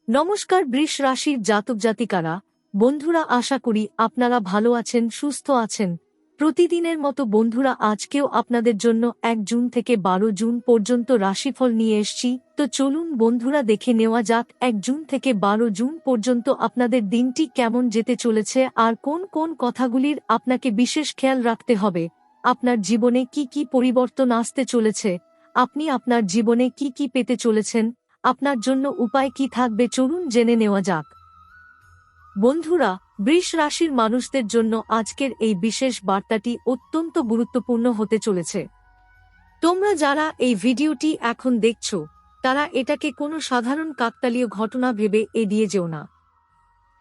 নমস্কার বৃষ রাশির জাতক জাতিকারা, বন্ধুরা, আশা করি আপনারা ভালো আছেন, সুস্থ আছেন। প্রতিদিনের মতো বন্ধুরা, আজকেও আপনাদের জন্য 1 জুন থেকে 12 জুন পর্যন্ত রাশিফল নিয়ে এসেছি। তো চলুন বন্ধুরা, দেখে নেওয়া যাক 1 জুন থেকে 12 জুন পর্যন্ত আপনাদের দিনটি কেমন যেতে চলেছে আর কোন কোন কথাগুলির আপনাকে বিশেষ খেয়াল রাখতে হবে। আপনার জীবনে কি কি পরিবর্তন আসতে চলেছে, আপনি আপনার জীবনে কি কি পেতে চলেছেন, আপনার জন্য উপায় কি থাকবে, চলুন জেনে নেওয়া যাক। বন্ধুরা, বৃষ রাশির মানুষদের জন্য আজকের এই বিশেষ বার্তাটি অত্যন্ত গুরুত্বপূর্ণ হতে চলেছে। তোমরা যারা এই ভিডিওটি এখন দেখছো, তারা এটাকে কোনো সাধারণ কাকতালীয় ঘটনা ভেবে এড়িয়ে যেও না।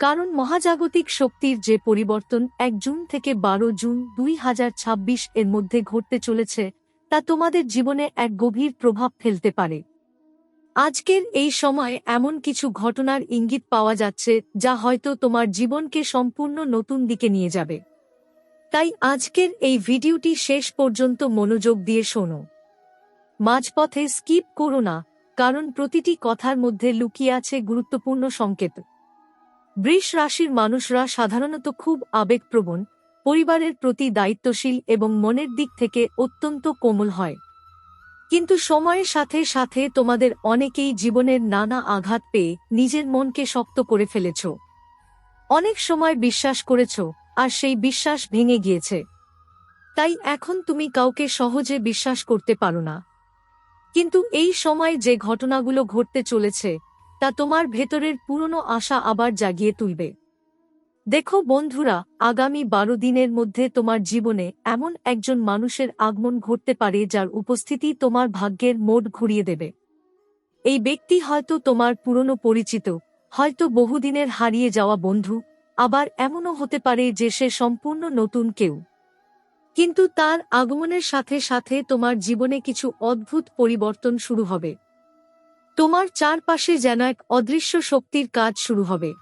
কারণ মহাজাগতিক শক্তির যে পরিবর্তন 1 জুন থেকে 12 জুন 2026 এর মধ্যে ঘটতে চলেছে, তা তোমাদের জীবনে এক গভীর প্রভাব ফেলতে পারে। আজকের এই সময়ে এমন কিছু ঘটনার ইঙ্গিত পাওয়া যাচ্ছে যা হয়তো তোমার জীবনকে সম্পূর্ণ নতুন দিকে নিয়ে যাবে। তাই আজকের এই ভিডিওটি শেষ পর্যন্ত মনোযোগ দিয়ে শোনো। মাঝপথে স্কিপ করো না, কারণ প্রতিটি কথার মধ্যে লুকিয়ে আছে গুরুত্বপূর্ণ সংকেত। বৃষ রাশির মানুষরা সাধারণত খুব আবেগপ্রবণ, পরিবারের প্রতি দায়িত্বশীল এবং মনের দিক থেকে অত্যন্ত কোমল হয়। কিন্তু সময়ের সাথে সাথে তোমাদের অনেকেই জীবনের নানা আঘাত পেয়ে নিজের মনকে শক্ত করে ফেলেছ। অনেক সময় বিশ্বাস করেছ, আর সেই বিশ্বাস ভেঙে গিয়েছে। তাই এখন তুমি কাউকে সহজে বিশ্বাস করতে পারো না। কিন্তু এই সময় যে ঘটনাগুলো ঘটতে চলেছে, তা তোমার ভেতরের পুরনো আশা আবার জাগিয়ে তুলবে। দেখো বন্ধুরা, আগামী 12 দিনের মধ্যে তোমার জীবনে এমন একজন মানুষের আগমন ঘটতে পারে যার উপস্থিতি তোমার ভাগ্যের মোড় ঘুরিয়ে দেবে। এই ব্যক্তি হয়তো তোমার পুরনো পরিচিত, হয়তো বহুদিনের হারিয়ে যাওয়া বন্ধু, আবার এমনও হতে পারে যে সে সম্পূর্ণ নতুন কেউ। কিন্তু তার আগমনের সাথে সাথে তোমার জীবনে কিছু অদ্ভুত পরিবর্তন শুরু হবে। তোমার চারপাশে যেন এক অদৃশ্য শক্তির কাজ শুরু হবে।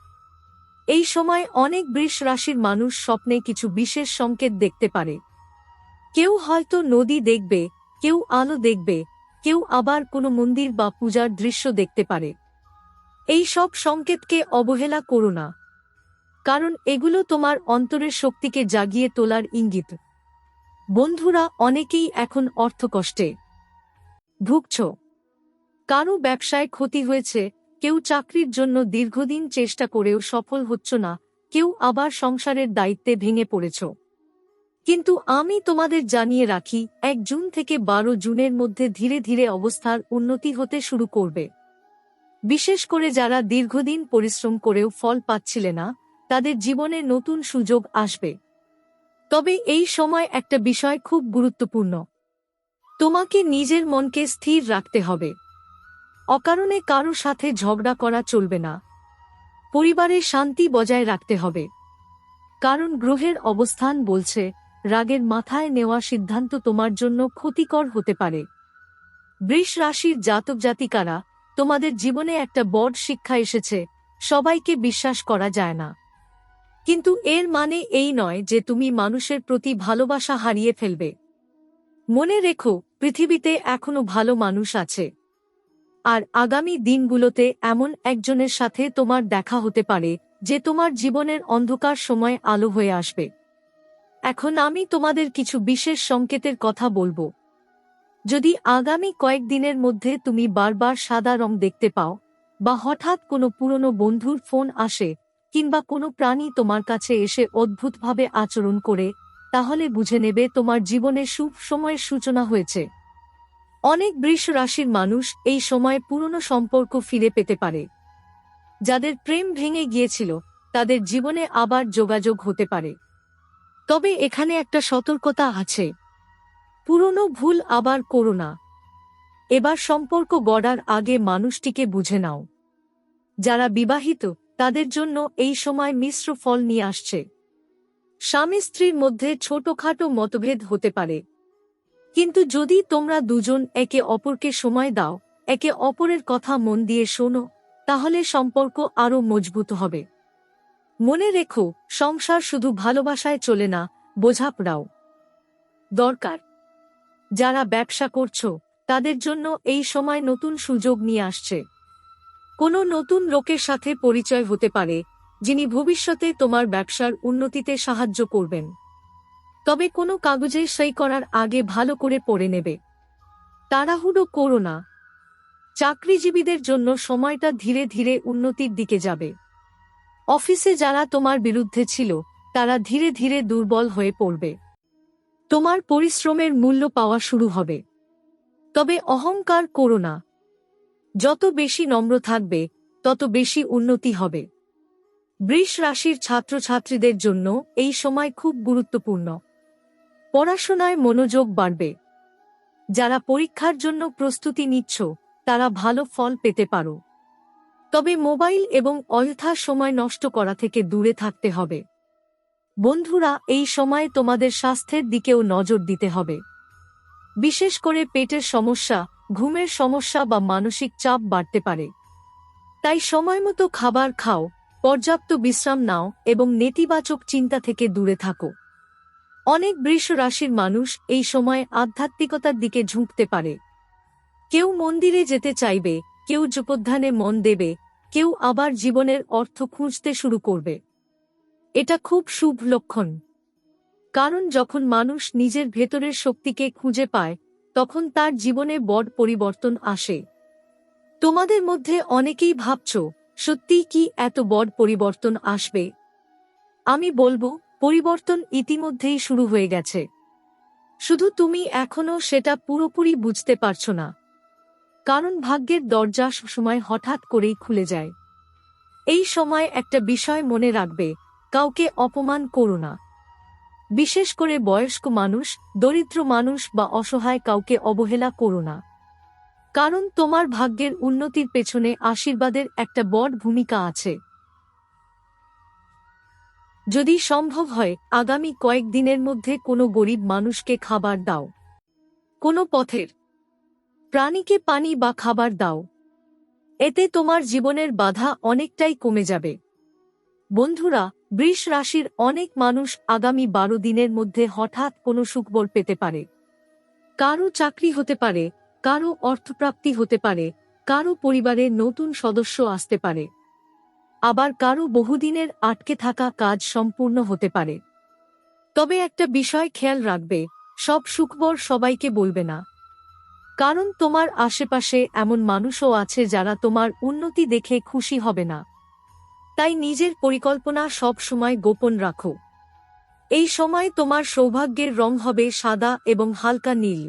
এই সময় অনেক বৃষ রাশির মানুষ স্বপ্নে কিছু বিশেষ সংকেত দেখতে পারে। কেউ হয়তো নদী দেখবে, কেউ আলো দেখবে, কেউ আবার কোনো মন্দির বা পূজার দৃশ্য দেখতে পারে। এই সব সংকেতকে অবহেলা করো না, কারণ এগুলো তোমার অন্তরের শক্তিকে জাগিয়ে তোলার ইঙ্গিত। বন্ধুরা, অনেকেই এখন অর্থকষ্টে ভুগছ। কারো ব্যবসায় ক্ষতি হয়েছে, কেউ চাকরির জন্য দীর্ঘদিন চেষ্টা করেও সফল হচ্ছ না, কেউ আবার সংসারের দায়িত্বে ভেঙে পড়েছ। কিন্তু আমি তোমাদের জানিয়ে রাখি, 1 জুন থেকে 12 জুনের মধ্যে ধীরে ধীরে অবস্থার উন্নতি হতে শুরু করবে। বিশেষ করে যারা দীর্ঘদিন পরিশ্রম করেও ফল পাচ্ছিলে না, তাদের জীবনে নতুন সুযোগ আসবে। তবে এই সময় একটা বিষয় খুব গুরুত্বপূর্ণ। তোমাকে নিজের মনকে স্থির রাখতে হবে। অকারণে কারো সাথে ঝগড়া করা চলবে না। পরিবারের শান্তি বজায় রাখতে হবে। কারণ গ্রহের অবস্থান বলছে, রাগের মাথায় নেওয়া সিদ্ধান্ত তোমার জন্য ক্ষতিকর হতে পারে। বৃষ রাশির জাতক জাতিকারা, তোমাদের জীবনে একটা বড় শিক্ষা এসেছে, সবাইকে বিশ্বাস করা যায় না। কিন্তু এর মানে এই নয় যে তুমি মানুষের প্রতি ভালোবাসা হারিয়ে ফেলবে। মনে রেখো, পৃথিবীতে এখনো ভালো মানুষ আছে। আর আগামী দিনগুলোতে এমন একজনের সাথে তোমার দেখা হতে পারে যে তোমার জীবনের অন্ধকার সময় আলো হয়ে আসবে। এখন আমি তোমাদের কিছু বিশেষ সংকেতের কথা বলবো। যদি আগামী কয়েকদিনের মধ্যে তুমি বারবার সাদা রং দেখতে পাও, বা হঠাৎ কোনো পুরনো বন্ধুর ফোন আসে, কিংবা কোনো প্রাণী তোমার কাছে এসে অদ্ভুতভাবে আচরণ করে, তাহলে বুঝে নেবে তোমার জীবনে শুভ সময়ের সূচনা হয়েছে। অনেক বৃষ রাশির মানুষ এই সময় পুরনো সম্পর্ক ফিরে পেতে পারে। যাদের প্রেম ভেঙে গিয়েছিল, তাদের জীবনে আবার যোগাযোগ হতে পারে। তবে এখানে একটা সতর্কতা আছে। পুরনো ভুল আবার করো না। এবার সম্পর্ক গড়ার আগে মানুষটিকে বুঝে নাও। যারা বিবাহিত, তাদের জন্য এই সময় মিশ্র ফল নিয়ে আসছে। স্বামী স্ত্রীর মধ্যে ছোটখাটো মতভেদ হতে পারে। কিন্তু যদি তোমরা দুজন একে অপরকে সময় দাও, একে অপরের কথা মন দিয়ে শোনো, তাহলে সম্পর্ক আরও মজবুত হবে। মনে রেখো, সংসার শুধু ভালোবাসায় চলে না, বোঝাপড়াও দরকার। যারা ব্যবসা করছো, তাদের জন্য এই সময় নতুন সুযোগ নিয়ে আসছে। কোনো নতুন লোকের সাথে পরিচয় হতে পারে, যিনি ভবিষ্যতে তোমার ব্যবসার উন্নতিতে সাহায্য করবেন। তবে কোনো কাগজে সই করার আগে ভালো করে পড়ে নেবে। তাড়াহুড়ো করো না। চাকরিজীবীদের জন্য সময়টা ধীরে ধীরে উন্নতির দিকে যাবে। অফিসে যারা তোমার বিরুদ্ধে ছিল, তারা ধীরে ধীরে দুর্বল হয়ে পড়বে। তোমার পরিশ্রমের মূল্য পাওয়া শুরু হবে। তবে অহংকার করো না। যত বেশি নম্র থাকবে, তত বেশি উন্নতি হবে। বৃষ রাশির ছাত্রছাত্রীদের জন্য এই সময় খুব গুরুত্বপূর্ণ। পড়াশোনায় মনোযোগ বাড়বে। যারা পরীক্ষার জন্য প্রস্তুতি নিচ্ছ, তারা ভালো ফল পেতে পারো। তবে মোবাইল এবং অযথা সময় নষ্ট করা থেকে দূরে থাকতে হবে। বন্ধুরা, এই সময়ে তোমাদের স্বাস্থ্যের দিকেও নজর দিতে হবে। বিশেষ করে পেটের সমস্যা, ঘুমের সমস্যা বা মানসিক চাপ বাড়তে পারে। তাই সময়মতো খাবার খাও, পর্যাপ্ত বিশ্রাম নাও এবং নেতিবাচক চিন্তা থেকে দূরে থাকো। অনেক বৃষ রাশির মানুষ এই সময় আধ্যাত্মিকতার দিকে ঝুঁকতে পারে। কেউ মন্দিরে যেতে চাইবে, কেউ যোগধ্যানে মন দেবে, কেউ আবার জীবনের অর্থ খুঁজতে শুরু করবে। এটা খুব শুভ লক্ষণ। কারণ যখন মানুষ নিজের ভেতরের শক্তিকে খুঁজে পায়, তখন তার জীবনে বড় পরিবর্তন আসে। তোমাদের মধ্যে অনেকেই ভাবছ, সত্যিই কি এত বড় পরিবর্তন আসবে? আমি বলবো, পরিবর্তন ইতিমধ্যেই শুরু হয়ে গেছে। শুধু তুমি এখনো সেটা পুরোপুরি বুঝতে পারছো না। কারণ ভাগ্যের দরজা সবসময় হঠাৎ করেই খুলে যায়। এই সময় একটা বিষয় মনে রাখবে, কাউকে অপমান করো না। বিশেষ করে বয়স্ক মানুষ, দরিদ্র মানুষ বা অসহায় কাউকে অবহেলা করো না। কারণ তোমার ভাগ্যের উন্নতির পেছনে আশীর্বাদের একটা বড় ভূমিকা আছে। যদি সম্ভব হয়, আগামী কয়েকদিনের মধ্যে কোনো গরিব মানুষকে খাবার দাও। কোনো পথের প্রাণীকে পানি বা খাবার দাও। এতে তোমার জীবনের বাধা অনেকটাই কমে যাবে। বন্ধুরা, বৃষ রাশির অনেক মানুষ আগামী 12 দিনের মধ্যে হঠাৎ কোনো সুখবর পেতে পারে। কারো চাকরি হতে পারে, কারো অর্থপ্রাপ্তি হতে পারে, কারো পরিবারে নতুন সদস্য আসতে পারে। আবার কারো বহুদিনের আটকে থাকা কাজ সম্পূর্ণ হতে পারে। তবে একটা বিষয় খেয়াল রাখবে, সব সুখবর সবাইকে বলবে না। কারণ তোমার আশেপাশে এমন মানুষও আছে যারা তোমার উন্নতি দেখে খুশি হবে না। তাই নিজের পরিকল্পনা সব সময় গোপন রাখো। এই সময় তোমার সৌভাগ্যের রং হবে সাদা এবং হালকা নীল।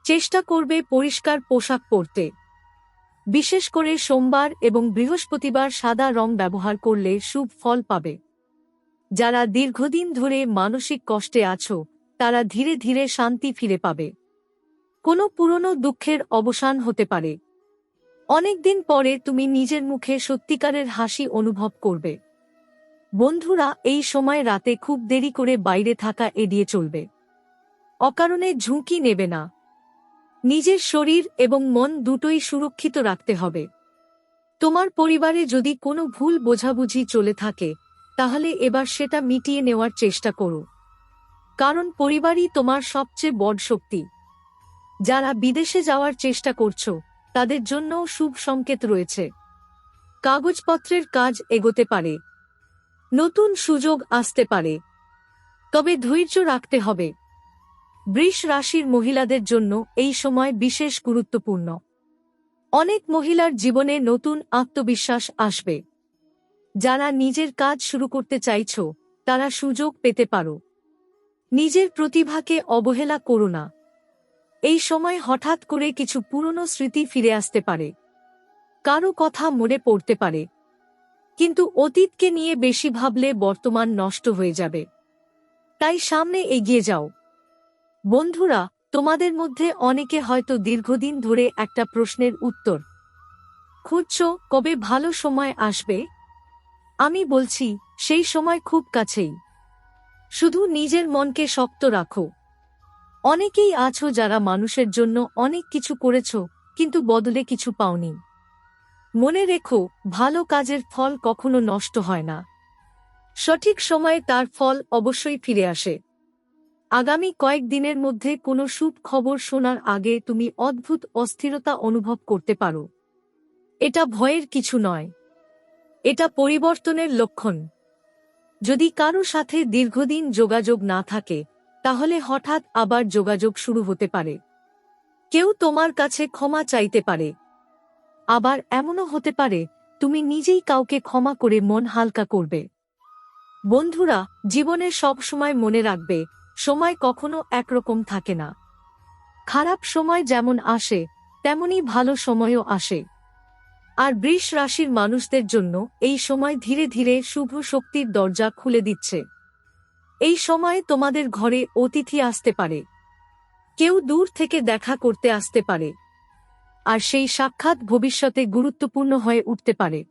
চেষ্টা করবে পরিষ্কার পোশাক পরতে। বিশেষ করে সোমবার এবং বৃহস্পতিবার সাদা রং ব্যবহার করলে শুভ ফল পাবে। যারা দীর্ঘদিন ধরে মানসিক কষ্টে আছো, তারা ধীরে ধীরে শান্তি ফিরে পাবে। কোনো পুরনো দুঃখের অবসান হতে পারে। অনেকদিন পরে তুমি নিজের মুখে সত্যিকারের হাসি অনুভব করবে। বন্ধুরা, এই সময় রাতে খুব দেরি করে বাইরে থাকা এড়িয়ে চলবে। অকারণে ঝুঁকি নেবে না। নিজের শরীর এবং মন দুটোই সুরক্ষিত রাখতে হবে। তোমার পরিবারে যদি কোনো ভুল বোঝাবুঝি চলে থাকে, তাহলে এবার সেটা মিটিয়ে নেওয়ার চেষ্টা করো। কারণ পরিবারই তোমার সবচেয়ে বড় শক্তি। যারা বিদেশে যাওয়ার চেষ্টা করছো, তাদের জন্যও শুভ সংকেত রয়েছে। কাগজপত্রের কাজ এগোতে পারে। নতুন সুযোগ আসতে পারে। তবে ধৈর্য রাখতে হবে। বৃষ রাশির মহিলাদের জন্য এই সময় বিশেষ গুরুত্বপূর্ণ। অনেক মহিলার জীবনে নতুন আত্মবিশ্বাস আসবে। যারা নিজের কাজ শুরু করতে চাইছো, তারা সুযোগ পেতে পারো। নিজের প্রতিভাকে অবহেলা করো না। এই সময় হঠাৎ করে কিছু পুরনো স্মৃতি ফিরে আসতে পারে। কারো কথা মনে পড়তে পারে। কিন্তু অতীতকে নিয়ে বেশি ভাবলে বর্তমান নষ্ট হয়ে যাবে। তাই সামনে এগিয়ে যাও। বন্ধুরা, তোমাদের মধ্যে অনেকে হয়তো দীর্ঘদিন ধরে একটা প্রশ্নের উত্তর খুঁজছো, কবে ভালো সময় আসবে? আমি বলছি, সেই সময় খুব কাছেই। শুধু নিজের মনকে শক্ত রাখো। অনেকেই আছো যারা মানুষের জন্য অনেক কিছু করেছো, কিন্তু বদলে কিছু পাওনি। মনে রেখো, ভালো কাজের ফল কখনো নষ্ট হয় না। সঠিক সময়ে তার ফল অবশ্যই ফিরে আসে। আগামী কয়েকদিনের মধ্যে কোনো শুভ খবর শোনার আগে তুমি অদ্ভুত অস্থিরতা অনুভব করতে পারো। এটা ভয়ের কিছু নয়, এটা পরিবর্তনের লক্ষণ। যদি কারো সাথে দীর্ঘদিন যোগাযোগ না থাকে, তাহলে হঠাৎ আবার যোগাযোগ শুরু হতে পারে। কেউ তোমার কাছে ক্ষমা চাইতে পারে, আবার এমনও হতে পারে তুমি নিজেই কাউকে ক্ষমা করে মন হালকা করবে। বন্ধুরা, জীবনে সব সময় মনে রাখবে, সময় কখনো একরকম থাকে না। খারাপ সময় যেমন আসে, তেমনি ভালো সময়ও আসে। আর বৃষ রাশির মানুষদের জন্য এই সময় ধীরে ধীরে শুভ শক্তির দরজা খুলে দিচ্ছে। এই সময়ে তোমাদের ঘরে অতিথি আসতে পারে, কেউ দূর থেকে দেখা করতে আসতে পারে, আর সেই সাক্ষাৎ ভবিষ্যতে গুরুত্বপূর্ণ হয়ে উঠতে পারে।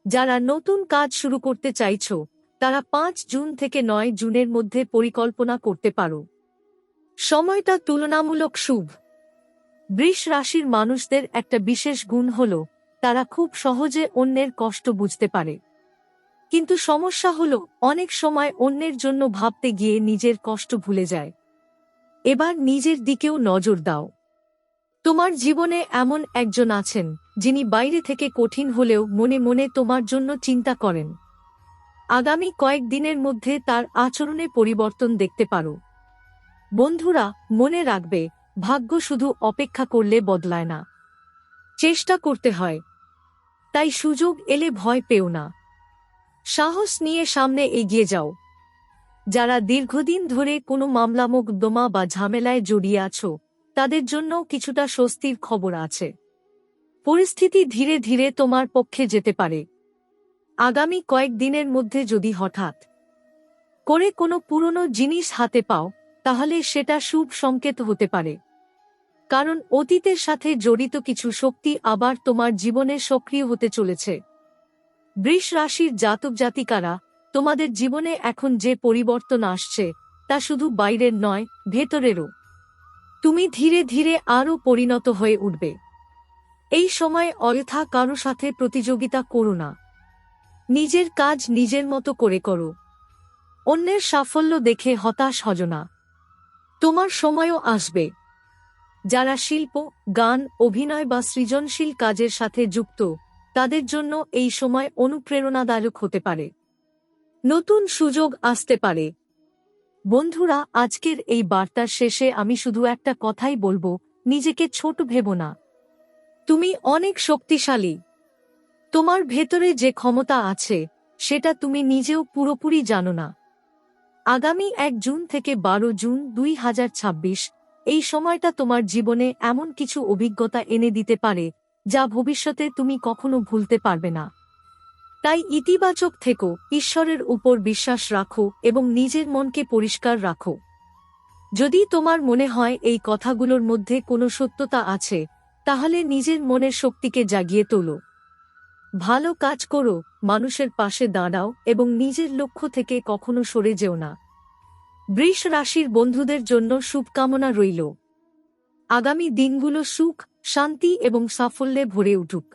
যারা নতুন কাজ শুরু করতে চাইছো, তারা 5 জুন থেকে 9 জুনের মধ্যে পরিকল্পনা করতে পারো। সময়টা তুলনামূলক শুভ। বৃষ রাশির মানুষদের একটা বিশেষ গুণ হল তারা খুব সহজে অন্যের কষ্ট বুঝতে পারে। কিন্তু সমস্যা হলো অনেক সময় অন্যের জন্য ভাবতে গিয়ে নিজের কষ্ট ভুলে যায়। এবার নিজের দিকেও নজর দাও। তোমার জীবনে এমন একজন আছেন যিনি বাইরে থেকে কঠিন হলেও মনে মনে তোমার জন্য চিন্তা করেন। আগামী কয়েকদিনের মধ্যে তার আচরণে পরিবর্তন দেখতে পারো। বন্ধুরা, মনে রাখবে, ভাগ্য শুধু অপেক্ষা করলে বদলায় না, চেষ্টা করতে হয়। তাই সুযোগ এলে ভয় পেও না, সাহস নিয়ে সামনে এগিয়ে যাও। যারা দীর্ঘদিন ধরে কোনো মামলা মোকদ্দমা বা ঝামেলায় জড়িয়ে আছো, তাদের জন্য কিছুটা স্বস্তির খবর আছে। পরিস্থিতি ধীরে ধীরে তোমার পক্ষে যেতে পারে। আগামী কয়েকদিনের মধ্যে যদি হঠাৎ করে কোনো পুরনো জিনিস হাতে পাও, তাহলে সেটা শুভ সংকেত হতে পারে। কারণ অতীতের সাথে জড়িত কিছু শক্তি আবার তোমার জীবনে সক্রিয় হতে চলেছে। বৃষ রাশির জাতক জাতিকারা, তোমাদের জীবনে এখন যে পরিবর্তন আসছে, তা শুধু বাইরের নয়, ভেতরেরও। তুমি ধীরে ধীরে আরও পরিণত হয়ে উঠবে। এই সময় অযথা কারো সাথে প্রতিযোগিতা করো না। নিজের কাজ নিজের মতো করে করো। অন্যের সাফল্য দেখে হতাশ হজো না। তোমার সময়ও আসবে। যারা শিল্প, গান, অভিনয় বা সৃজনশীল কাজের সাথে যুক্ত, তাদের জন্য এই সময় অনুপ্রেরণাদায়ক হতে পারে। নতুন সুযোগ আসতে পারে। বন্ধুরা, আজকের এই বার্তার শেষে আমি শুধু একটা কথাই বলবো, নিজেকে ছোট ভেবো না। তুমি অনেক শক্তিশালী। তোমার ভেতরে যে ক্ষমতা আছে, সেটা তুমি নিজেও পুরোপুরি জানো না। আগামী 1 জুন থেকে 12 জুন 2026, এই সময়টা তোমার জীবনে এমন কিছু অভিজ্ঞতা এনে দিতে পারে, যা ভবিষ্যতে তুমি কখনো ভুলতে পারবে না। তাই ইতিবাচক থেকো, ঈশ্বরের উপর বিশ্বাস রাখো এবং নিজের মনকে পরিষ্কার রাখো। যদি তোমার মনে হয় এই কথাগুলোর মধ্যে কোনো সত্যতা আছে, তাহলে নিজের মনের শক্তিকে জাগিয়ে তোলো। ভালো কাজ করো, মানুষের পাশে দাঁড়াও এবং নিজের লক্ষ্য থেকে কখনো সরে যেও না। বৃষ রাশির বন্ধুদের জন্য শুভকামনা রইল। আগামী দিনগুলো সুখ, শান্তি এবং সাফল্যে ভরে উঠুক।